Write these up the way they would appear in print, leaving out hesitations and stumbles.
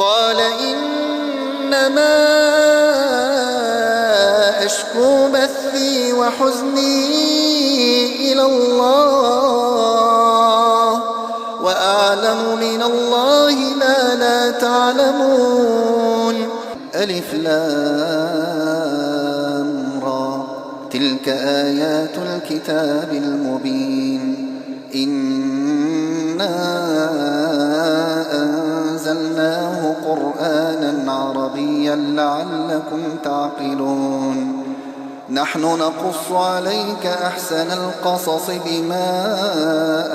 قال إنما أشكو بثي وحزني إلى الله وأعلم من الله ما لا تعلمون. ألف لام را تلك آيات الكتاب المبين. إنا أنزلناه قرآنا عربيا لعلكم تعقلون. نحن نقص عليك أحسن القصص بما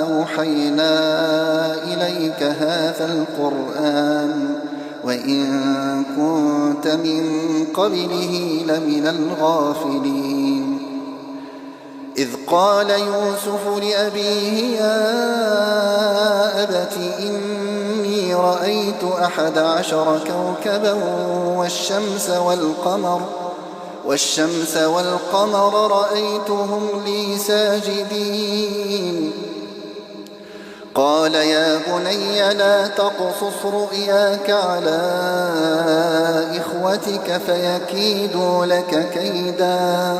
أوحينا إليك هذا القرآن وإن كنت من قبله لمن الغافلين. إذ قال يوسف لأبيه يا أبت إني رأيت 11 كوكبا والشمس والقمر رأيتهم لي ساجدين. قال يا بني لا تقصص رؤياك على إخوتك فيكيدوا لك كيدا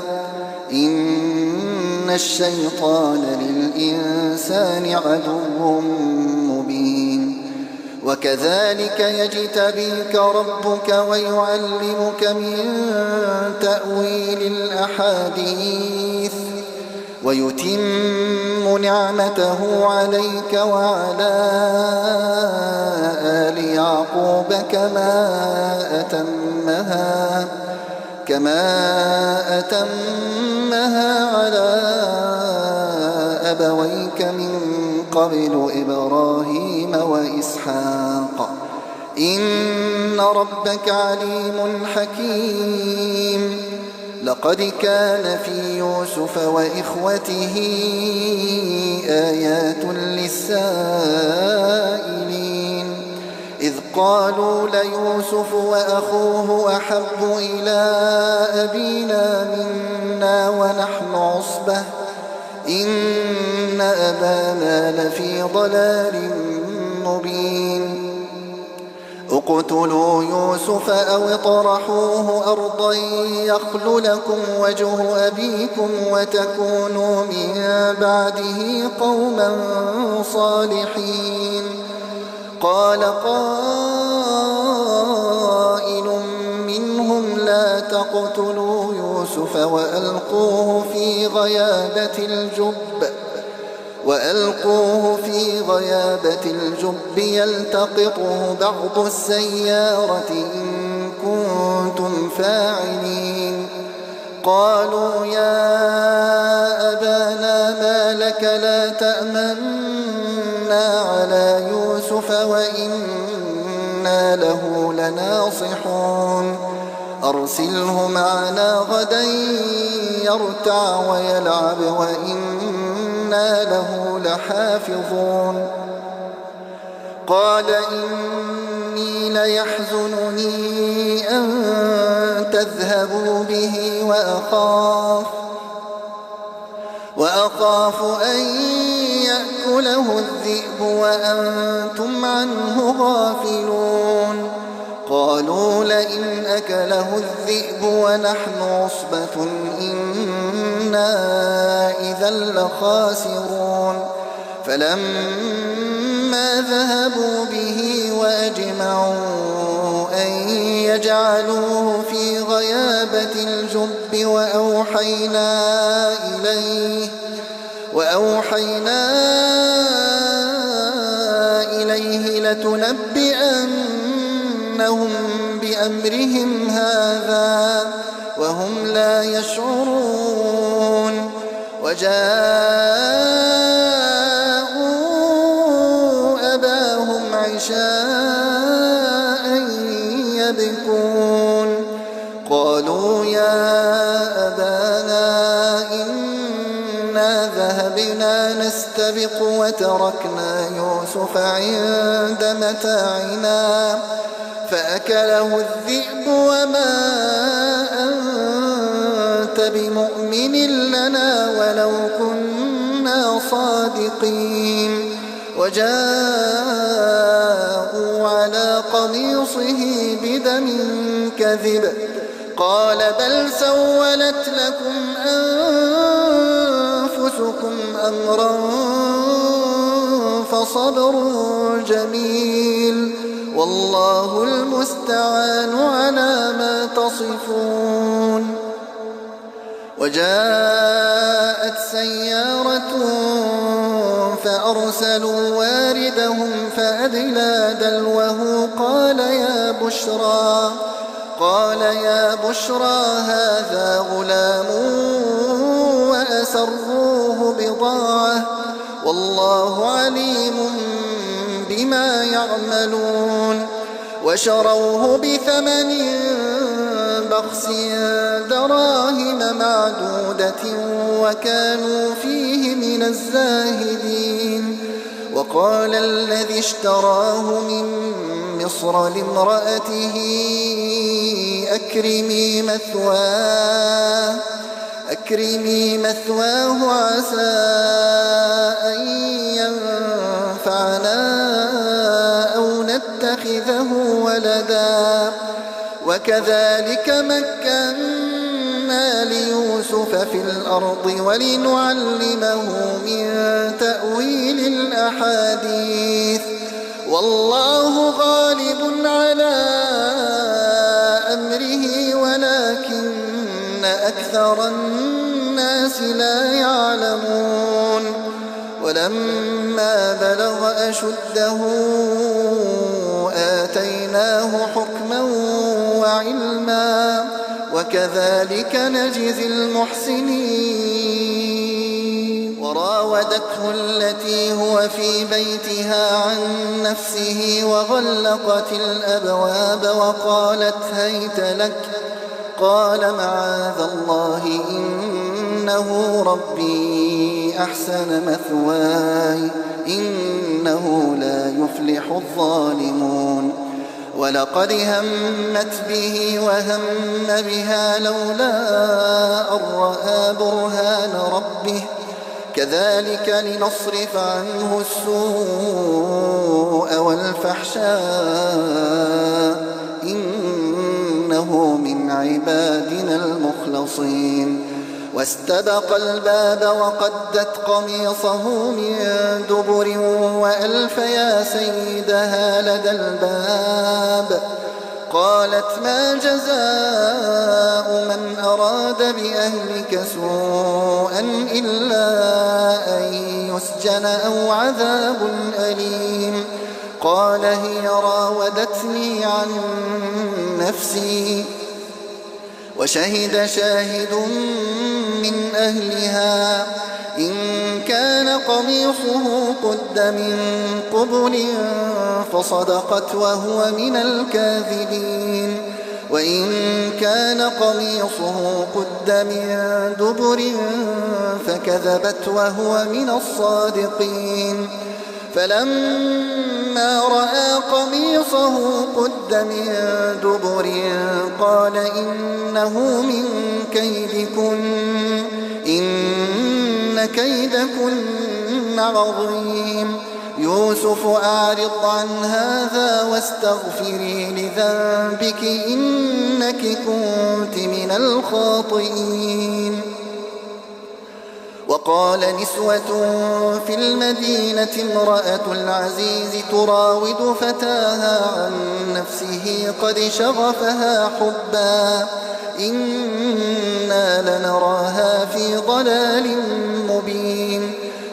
إن الشيطان للإنسان عدو مبين. وكذلك يجتبيك ربك ويعلمك من تأويل الأحاديث ويتم نعمته عليك وعلى آل يعقوب كما أتمها على أبويك من قبل إبراهيم وإسحاق إن ربك عليم حكيم. لقد كان في يوسف وإخوته آيات للسائلين إذ قالوا ليوسف وأخوه أحب إلى أبينا منا ونحن عصبة إن أبانا لفي ضلال مبين. اقتلوا يوسف أو اطرحوه أرضا يخل لكم وجه أبيكم وتكونوا من بعده قوما صالحين. قال قائل منهم لا تقتلوا يوسف وألقوه في غيابة الجب يلتقطه بعض السيارة إن كنتم فاعلين. قالوا يا أبانا ما لك لا تأمنا على يوسف وإنا له لناصحون. أرسله معنا غدا يرتع ويلعب وإنا له لحافظون. قال إني ليحزنني أن تذهبوا به وأخاف أن يأكله الذئب وأنتم عنه غافلون. قالوا لئن أكله الذئب ونحن عصبة إنا إذا لخاسرون. فلما ذهبوا به وأجمعوا أن يجعلوه في غيابة الجب وأوحينا إليه لتنبئنهم بأمرهم هذا وهم لا يشعرون. وجاءوا أباهم عشاء يبكون. قالوا يا أبانا إنا ذهبنا نستبق وتركنا يوسف عند متاعنا فأكله الذئب وما أنت بمؤمن لنا ولو كنا صادقين. وجاءوا على قميصه بدم كذب قال بل سولت لكم أنفسكم أمرا فصبر جميل والله المستعان على ما تصفون. وجاءت سيارة فأرسلوا واردهم فأدلى دلوه قال يا بشرى هذا غلام وأسروه بضاعة والله عليم بما يعملون. وشروه بثمن بخس دراهم معدودة وكانوا فيه من الزاهدين. وقال الذي اشتراه من مصر لامرأته أكرمي مثواه عسى أن ينفعنا أو نتخذه ولدا. وكذلك مكنا ليوسف في الأرض ولنعلمه من تأويل الأحاديث والله غالب على أمره ولكن أكثر الناس لا يعلمون. ولما بلغ أشده آتيناه حكما وعلما وكذلك نجزي المحسنين. وراودته التي هو في بيتها عن نفسه وغلقت الأبواب وقالت هيت لك قال معاذ الله إنه ربي أحسن مثواي إنه لا يفلح الظالمون. ولقد همت به وهم بها لولا أن رأى برهان ربه كذلك لنصرف عنه السوء والفحشاء إنه من عبادنا المخلصين. واستبق الباب وقدت قميصه من دبر وألف يا سيدها لدى الباب قالت ما جزاء من أراد بأهلك سوءا إلا أن يسجن أو عذاب أليم. قال هي راودتني عن نفسي وشهد شاهد من أهلها إن كان قميصه قد من قبل فصدقت وهو من الكاذبين وإن كان قميصه قد من دبر فكذبت وهو من الصادقين. فلما رأى قميصه قد من دبر قال إنه من كيدكن إن كيدكن عظيم. يوسف أعرض عن هذا واستغفري لذنبك إنك كنت من الخاطئين. وقال نسوة في المدينة امرأة العزيز تراود فتاها عن نفسه قد شغفها حبا إنا لنراها في ضلال مبين.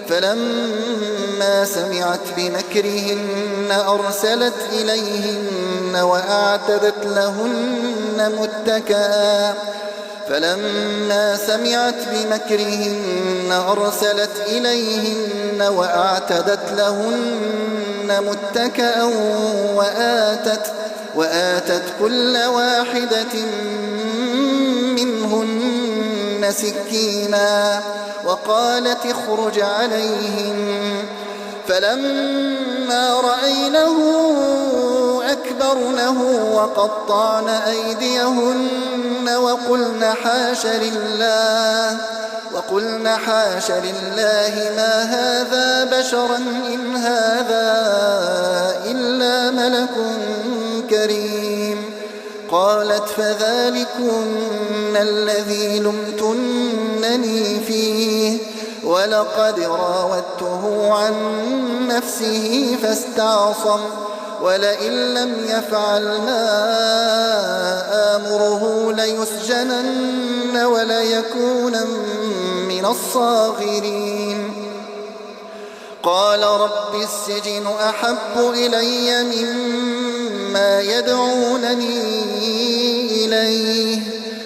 فلما سمعت بمكرهن أرسلت إليهن وأعتدت لهن متكئا وآتت كل واحدة منهن سكينا وقالت اخرج عليهن. فلما رأينه أكبرنه وقطعن أيديهن وقلن حاش لله ما هذا بشرا إن هذا إلا ملك كريم. قالت فذلكن الذي لمتنني فيه ولقد راودته عن نفسه فاستعصم ولئن لم يفعل ما آمره ليسجنن وليكونن من الصاغرين. قال رب السجن أحب إلي مما يدعونني إليه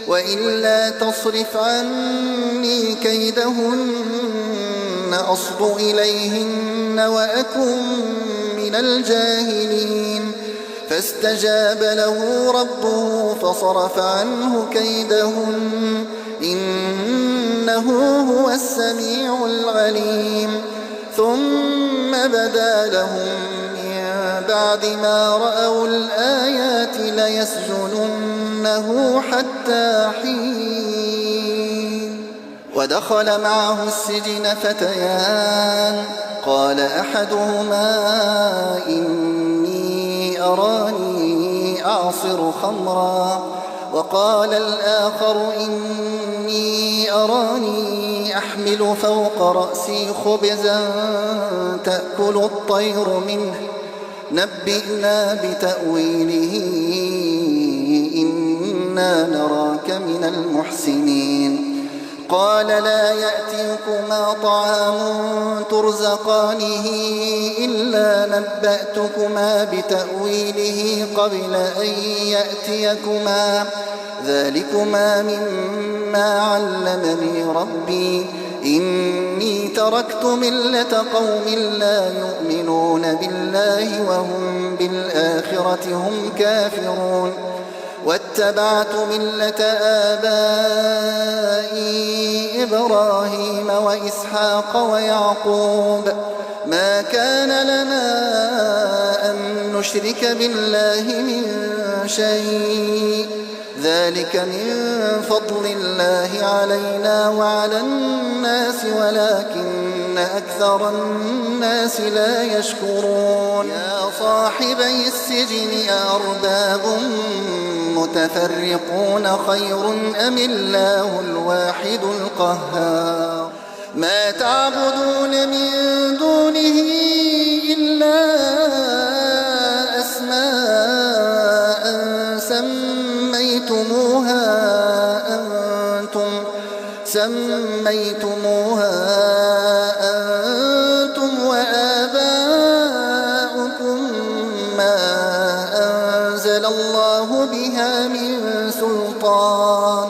وإلا تصرف عني كيدهن أصب إليهن وأكن من الجاهلين. فاستجاب له ربه فصرف عنه كيدهن إنه هو السميع العليم. ثم بدا لهم من بعد ما رأوا الآيات ليسجننه حتى حين. ودخل معه السجن فتيان قال أحدهما إني أراني أعصر خمرا وقال الآخر إني أراني أحمل فوق رأسي خبزا تأكل الطير منه نبئنا بتأويله إنا نراك من المحسنين. قال لا يأتيكما طعام ترزقانه إلا نبأتكما بتأويله قبل أن يأتيكما ذلكما مما علمني ربي إني تركت ملة قوم لا يؤمنون بالله وهم بالآخرة هم كافرون واتبعت ملة آبائي إبراهيم وإسحاق ويعقوب ما كان لنا أن نشرك بالله من شيء ذلك من فضل الله علينا وعلى الناس ولكن أكثر الناس لا يشكرون. يا صاحبي السجن أأرباب متفرقون خير أم الله الواحد القهار. ما تعبدون من دونه إلا أسماء سميتموها أنتم وآباؤكم ما أنزل الله بها من سلطان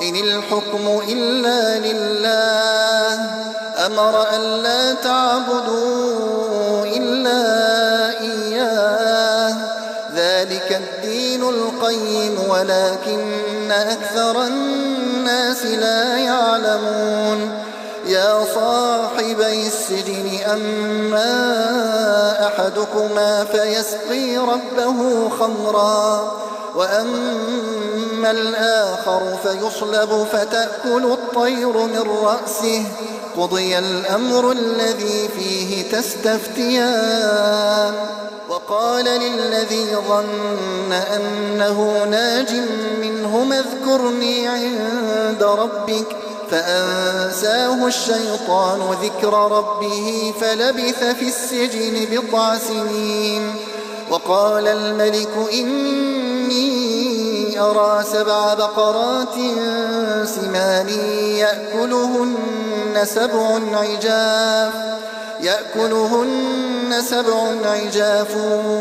إن الحكم إلا لله أمر أن لا تعبدوا إلا إياه ذلك الدين القيم ولكن أكثر الناس لا يعلمون. يا صاحبي السجن أما أحدكما فيسقي ربه خمرا وأما الآخر فيصلب فتأكل الطير من رأسه قضي الأمر الذي فيه تستفتيان. وقال للذي ظن أنه ناج منهما اذكرني عند ربك فأنساه الشيطان ذكر ربه فلبث في السجن 9 سنين. وقال الملك إني أرى 7 بقرات سمان يأكلهن 7 عجاف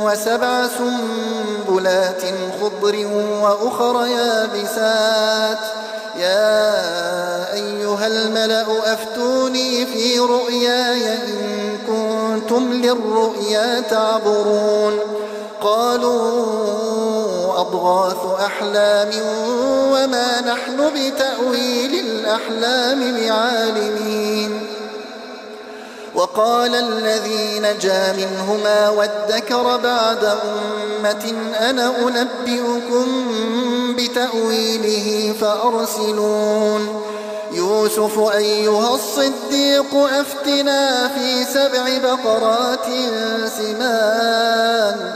و7 سنبلات خضر وأخر يابسات. يا أيها الملأ أفتوني في رؤياي إن كنتم للرؤيا تعبرون. قالوا أضغاث أحلام وما نحن بتأويل الأحلام بعالمين. وقال الذي نجا منهما وادكر بعد أمة أنا أنبئكم بتأويله فأرسلون. يوسف أيها الصديق أفتنا في 7 بقرات سمان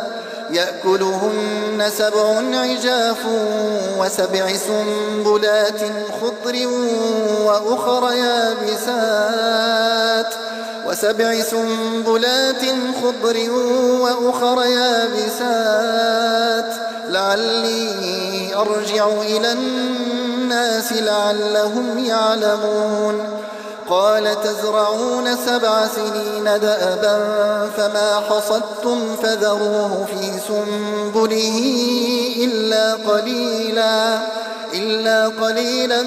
يأكلهن 7 عجاف و7 سنبلات خضر وأخر يابسات لعلي أرجع إلى الناس لعلهم يعلمون قال تزرعون 7 سنين دأبا فما حصدتم فذروه في سنبله إلا قليلا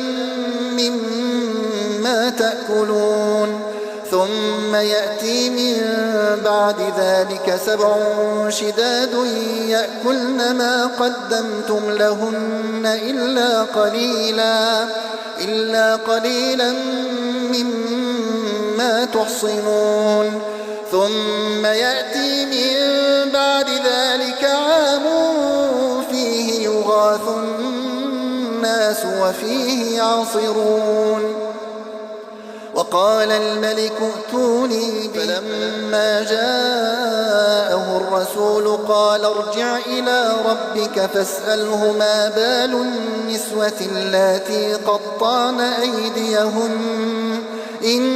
مما تأكلون ثم يأتي من بعد ذلك 7 شداد يأكلن ما قدمتم لهن إلا قليلا مما تحصنون ثم يأتي من بعد ذلك عام فيه يغاث الناس وفيه يعصرون وقال الملك ائتوني به فلما جاءه الرسول قال ارجع إلى ربك فاسأله ما بال النسوة اللاتي قطعن أيديهن إن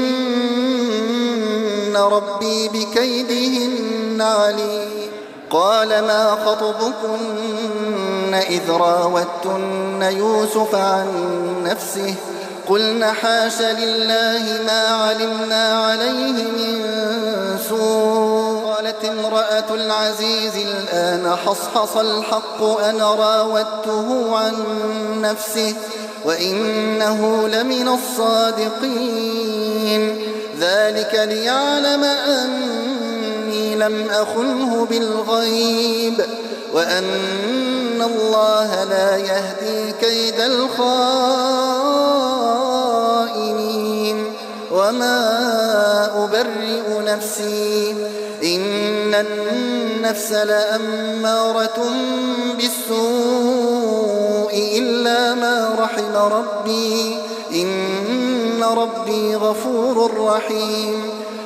ربي بكيدهن عليم قال ما خطبكن إذ راوتن يوسف عن نفسه قلنا حاش لله ما علمنا عليه من سوء قالت امرأة العزيز الآن حصحص الحق أنا راودته عن نفسه وإنه لمن الصادقين ذلك ليعلم أني لم أخنه بالغيب وأن الله لا يهدي كيد الخائنين وما أبرئ نفسي إن النفس لأمارة بالسوء إلا ما رحم ربي إن ربي غفور رحيم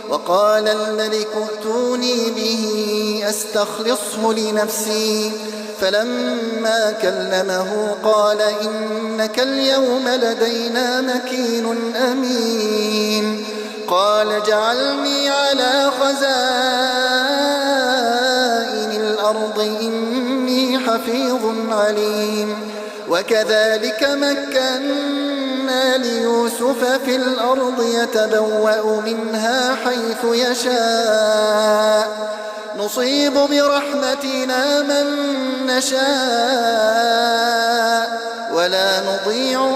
وقال الملك ائتوني به أستخلصه لنفسي فلما كلمه قال إنك اليوم لدينا مكين أمين قال جعلني على خزائن الأرض إني حفيظ عليم وكذلك مكنا ليوسف في الأرض يتبوأ منها حيث يشاء نصيب برحمتنا من نشاء ولا نضيع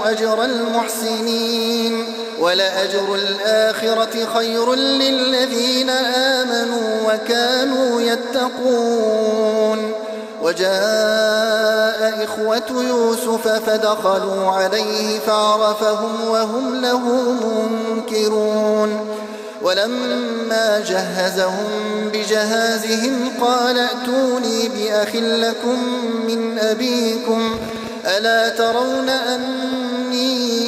أجر المحسنين ولأجر الآخرة خير للذين آمنوا وكانوا يتقون وجاء إخوة يوسف فدخلوا عليه فعرفهم وهم له منكرون ولما جهزهم بجهازهم قال ائتوني بأخ لكم من أبيكم ألا ترون أني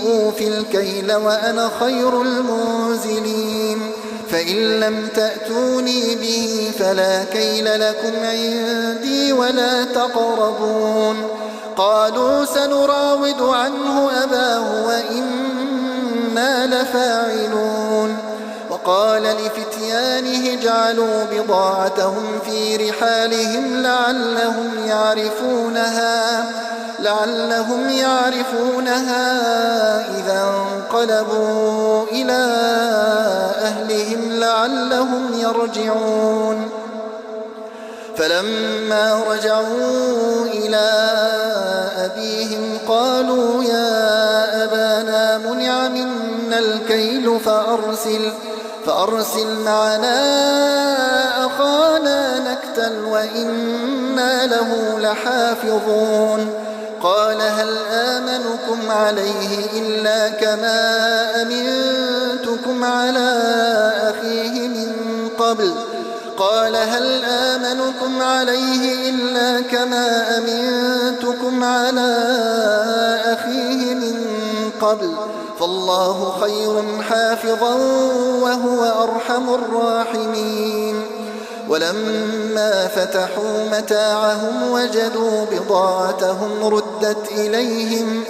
أوفي الكيل وأنا خير المنزلين فإن لم تأتوني به فلا كيل لكم عندي ولا تقربون قالوا سنراود عنه أباه وإنا لفاعلون وقال لفتيانه اجعلوا بضاعتهم في رحالهم لعلهم يعرفونها إذا انقلبوا إلى أهلهم لعلهم يرجعون فلما رجعوا إلى أبيهم قالوا يا أبانا منع منا الكيل فأرسل معنا أخانا نكتل وإنا له لحافظون قال هل آمنكم عليه إلا كما أمنتكم على أخيه من قبل فالله خير حافظا وهو أرحم الراحمين. ولما فتحوا متاعهم وجدوا بضاعتهم ردت إليهم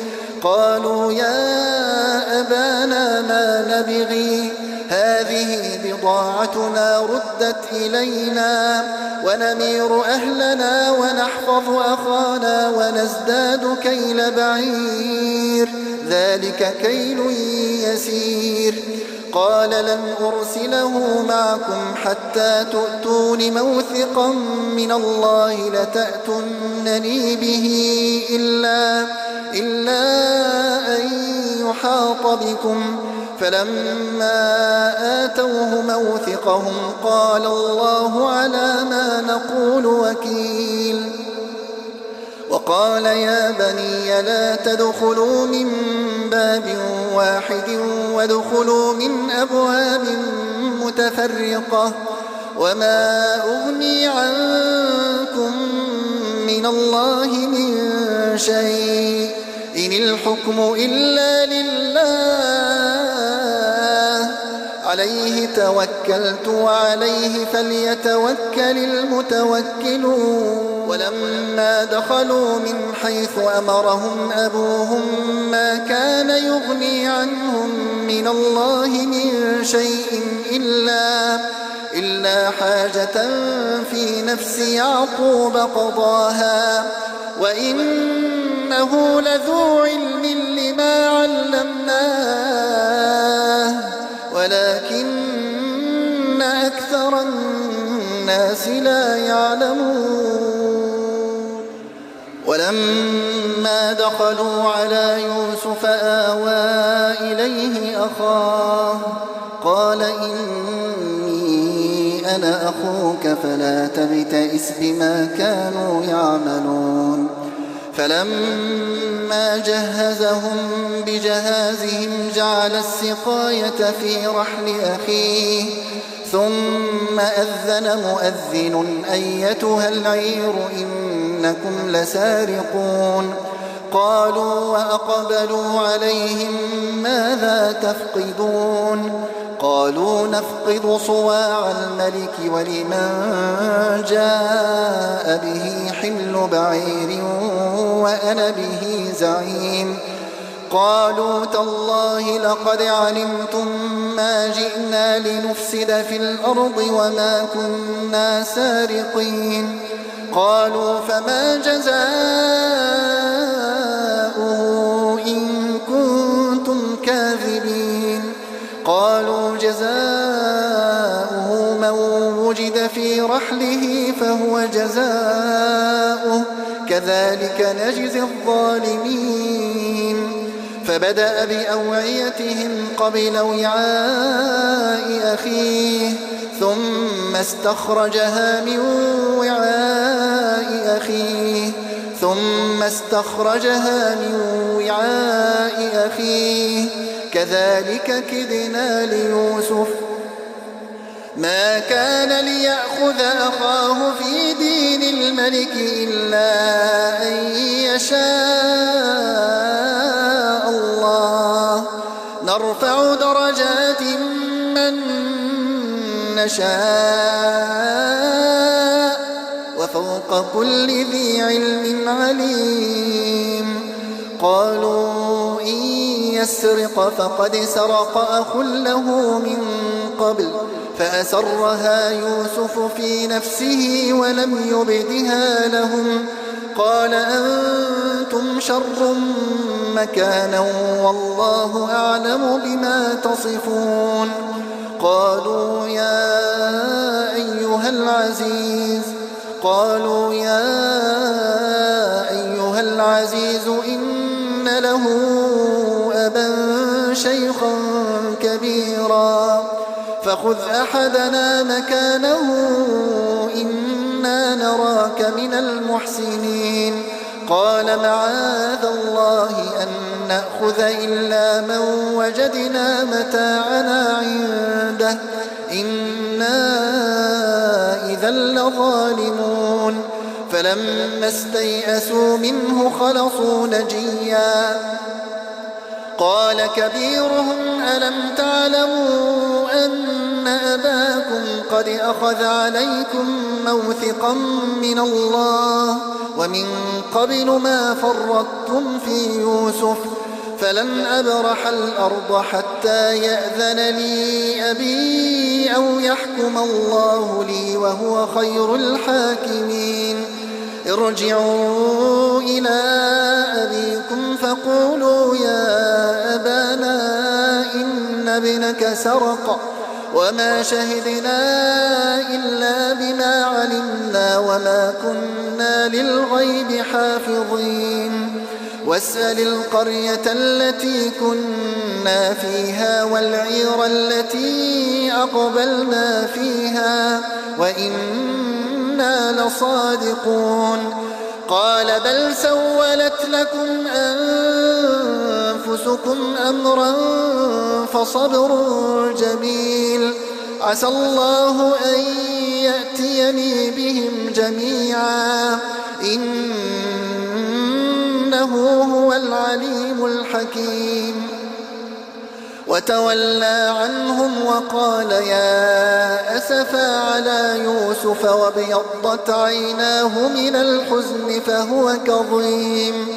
قالوا يا أبانا ما نبغي هذه بضاعتنا ردت إلينا ونمير أهلنا ونحفظ أخانا ونزداد كيل بعير ذلك كيل يسير. قال لن أرسله معكم حتى تؤتون موثقا من الله لتأتونني به إلا أن يحاط بكم. فلما آتوه موثقهم قال الله على ما نقول وكيل. وقال يا بني لا تدخلوا من باب واحد وادخلوا من أبواب متفرقة وما أغني عنكم من الله من شيء إن الحكم إلا لله عليه توكلت وعليه فليتوكل المتوكلون. ولما دخلوا من حيث أمرهم أبوهم ما كان يغني عنهم من الله من شيء إلا حاجة في نفس يعقوب قضاها وإنه لذو علم لما علمناه ولكن أكثر الناس لا يعلمون. ولما دخلوا على يوسف آوى إليه أخاه قال إني أنا أخوك فلا تبتئس بما كانوا يعملون. فلما جهزهم بجهازهم جعل السقاية في رحل أخيه ثم أذن مؤذن أيتها العير إنكم لسارقون. قالوا وأقبلوا عليهم ماذا تفقدون قالوا نفقد صواع الملك ولمن جاء به حمل بعير وأنا به زعيم. قالوا تالله لقد علمتم ما جئنا لنفسد في الأرض وما كنا سارقين. قالوا فما جزاؤه إن كنتم كاذبين. قالوا جزاؤه من وجد في رحله فهو جزاؤه كذلك نجزي الظالمين. فبدأ بأوعيتهم قبل وعاء أخيه ثم استخرجها من وعاء أخيه كذلك كدنا ليوسف ما كان ليأخذ أخاه في دين الملك إلا أن يشاء الله نرفع درجات من نشاء وفوق كل ذي علم عليم. قالوا إن يسرق فقد سرق أخ له من قبل فأسرها يوسف في نفسه ولم يبدها لهم. قال أنتم شر مكانا والله أعلم بما تصفون. قالوا يا أيها العزيز إن له أبا شيخا كبيرا فخذ أحدنا مكانه إنا نراك من المحسنين. قال معاذ الله أن نأخذ إلا من وجدنا متاعنا عنده إنا إذا لظالمون. فلما استيئسوا منه خلصوا نجيا قال كبيرهم ألم تعلموا أن أباكم قد أخذ عليكم موثقا من الله ومن قبل ما فرطتم في يوسف فلن أبرح الأرض حتى يأذن لي أبي أو يحكم الله لي وهو خير الحاكمين ارجعوا إلى أبيكم فقولوا يا أبانا إن ابنك سرق وما شهدنا إلا بما علمنا وما كنا للغيب حافظين واسأل القرية التي كنا فيها والعير التي أقبلنا فيها وإنا لصادقون قال بل سولت لكم أنفسكم أمرا فصبر جميل عسى الله أن يأتيني بهم جميعا إنه هو العليم الحكيم وتولى عنهم وقال يا أسفا على يوسف وابيضت عيناه من الحزن فهو كظيم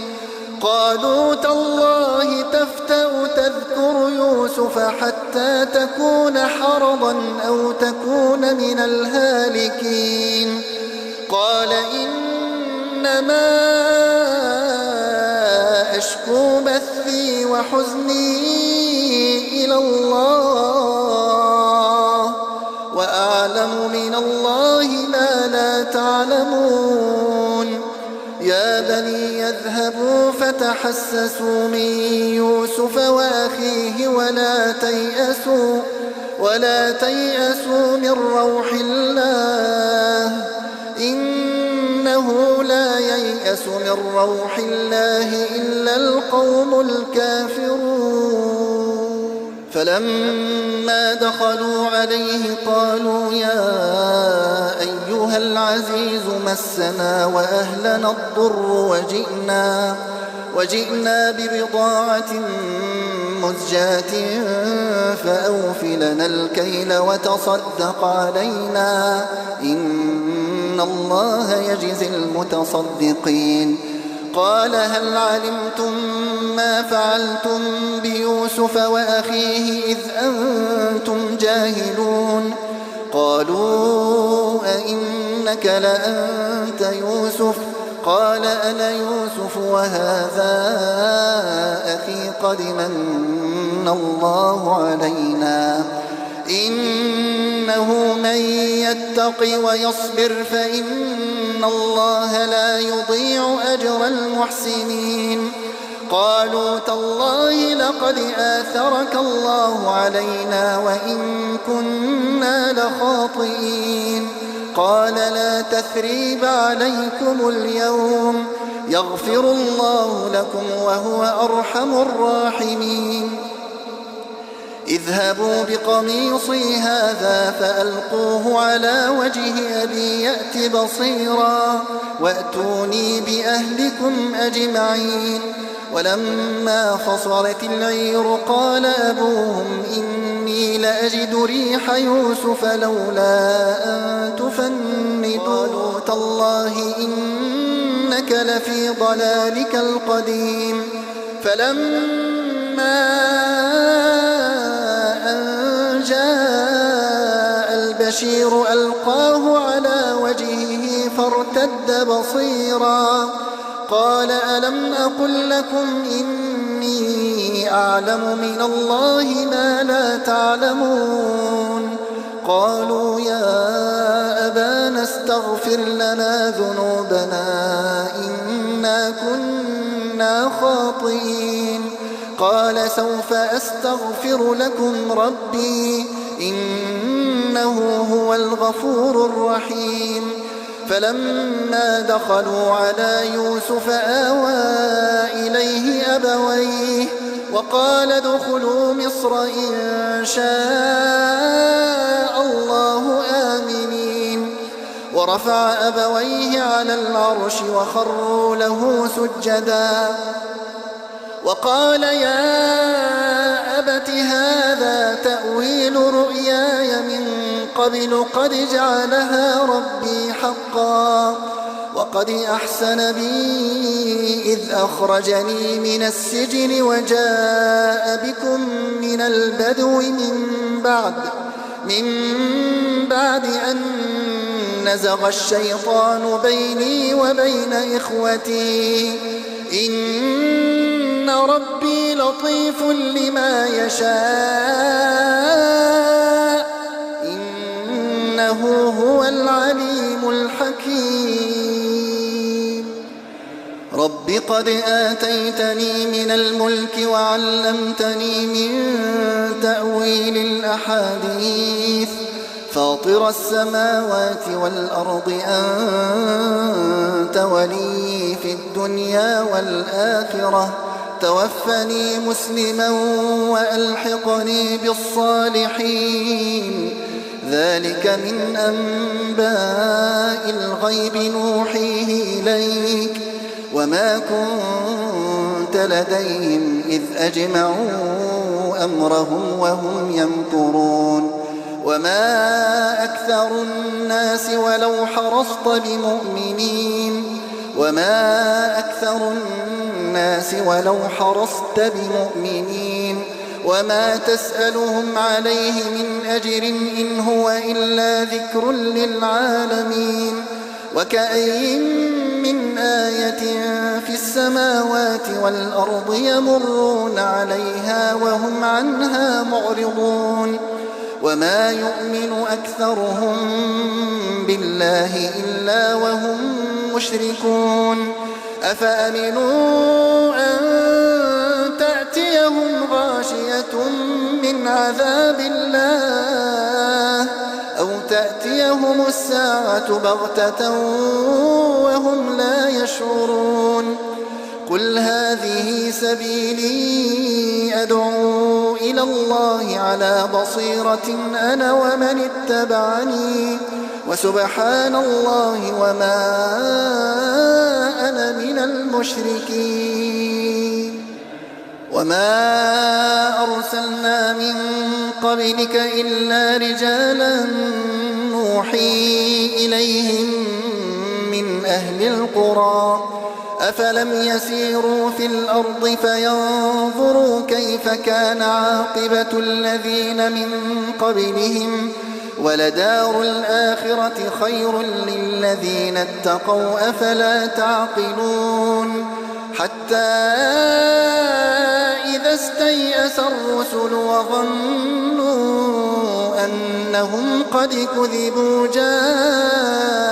قالوا تالله تفتأ تذكر يوسف حتى تكون حرضا أو تكون من الهالكين قال إنما أشكو بثي وحزني إلى الله وأعلم من الله ما لا تعلمون يا بني يذهبوا فتحسسوا من يوسف وأخيه ولا تيأسوا من روح الله إنه لا ييأس من روح الله إلا القوم الكافرون فلما دخلوا عليه قالوا يا أيها العزيز مسنا وأهلنا الضر وجئنا ببضاعة مزجاة فأوف لنا الكيل وتصدق علينا إن الله يجزي المتصدقين قال هل علمتم ما فعلتم بيوسف وأخيه إذ أنتم جاهلون قالوا أئنك لأنت يوسف قال أنا يوسف وهذا أخي قد من الله علينا إنه من يتق ويصبر فإن الله لا يضيع أجر المحسنين قالوا تالله لقد آثرك الله علينا وإن كنا لخاطئين قال لا تثريب عليكم اليوم يغفر الله لكم وهو أرحم الراحمين اذهبوا بقميصي هذا فألقوه على وجه أبي يأت بصيرا وأتوني بأهلكم أجمعين ولما فصلت العير قال أبوهم إني لأجد ريح يوسف لولا أن تفندوا تالله إنك لفي ضلالك القديم فلما أن جاء البشير ألقاه على وجهه فارتد بصيرا قال ألم أقل لكم إني أعلم من الله ما لا تعلمون قالوا يا أبانا استغفر لنا ذنوبنا إنا كنا خاطئين قال سوف أستغفر لكم ربي إنه هو الغفور الرحيم فلما دخلوا على يوسف آوى إليه أبويه وقال ادخلوا مصر إن شاء الله آمنين ورفع أبويه على العرش وخروا له سجدا وقال يا أبت هذا تأويل رؤياي من قبل قد جعلها ربي حقا وقد أحسن بي إذ أخرجني من السجن وجاء بكم من البدو من بعد أن نزغ الشيطان بيني وبين إخوتي إن ربي لطيف لما يشاء إنه هو العليم الحكيم رب قد آتيتني من الملك وعلمتني من تأويل الأحاديث فاطر السماوات والأرض أنت ولي في الدنيا والآخرة توفني مسلما وألحقني بالصالحين ذلك من أنباء الغيب نوحيه إليك وما كنت لديهم إذ أجمعوا أمرهم وهم يمكرون وما أكثر الناس ولو حرصت بمؤمنين وما تسألهم عليه من أجر إن هو إلا ذكر للعالمين وكأين من آية في السماوات والأرض يمرون عليها وهم عنها معرضون وما يؤمن أكثرهم بالله إلا وهم مشركون أفأمنوا أن تأتيهم غاشية من عذاب الله أو تأتيهم الساعة بغتة وهم لا يشعرون قل هذه سبيلي أدعو إلى الله على بصيرة أنا ومن اتبعني وسبحان الله وما أنا من المشركين وما أرسلنا من قبلك إلا رجالا نوحي إليهم من أهل القرى أفلم يسيروا في الأرض فينظروا كيف كان عاقبة الذين من قبلهم ولدار الآخرة خير للذين اتقوا أفلا تعقلون حتى إذا استيأس الرسل وظنوا أنهم قد كذبوا جاءهم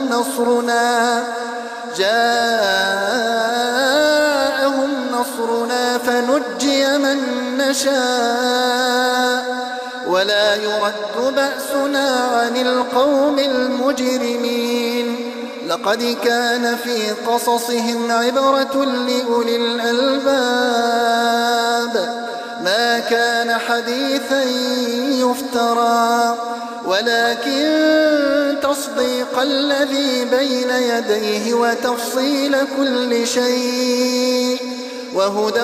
نصرنا فنجي من نشاء ولا يرد بأسنا عن القوم المجرمين لقد كان في قصصهم عبرة لأولي الألباب ما كان حديثا يفترى ولكن تصديق الذي بين يديه وتفصيل كل شيء وهدى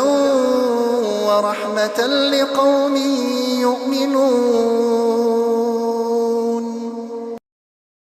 ورحمة لقوم يؤمنون